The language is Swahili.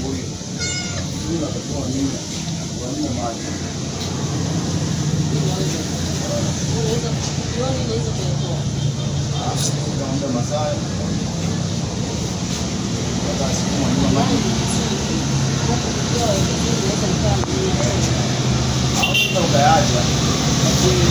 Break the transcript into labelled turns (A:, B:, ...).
A: asubuhi. Mimi natakuwa nini? Kuamia maji.
B: Unaweza kuchukua inaweza kutoa.
A: Kwa muda masaa. Kwa siku moja maji. Au ndio ukaacha. Lakini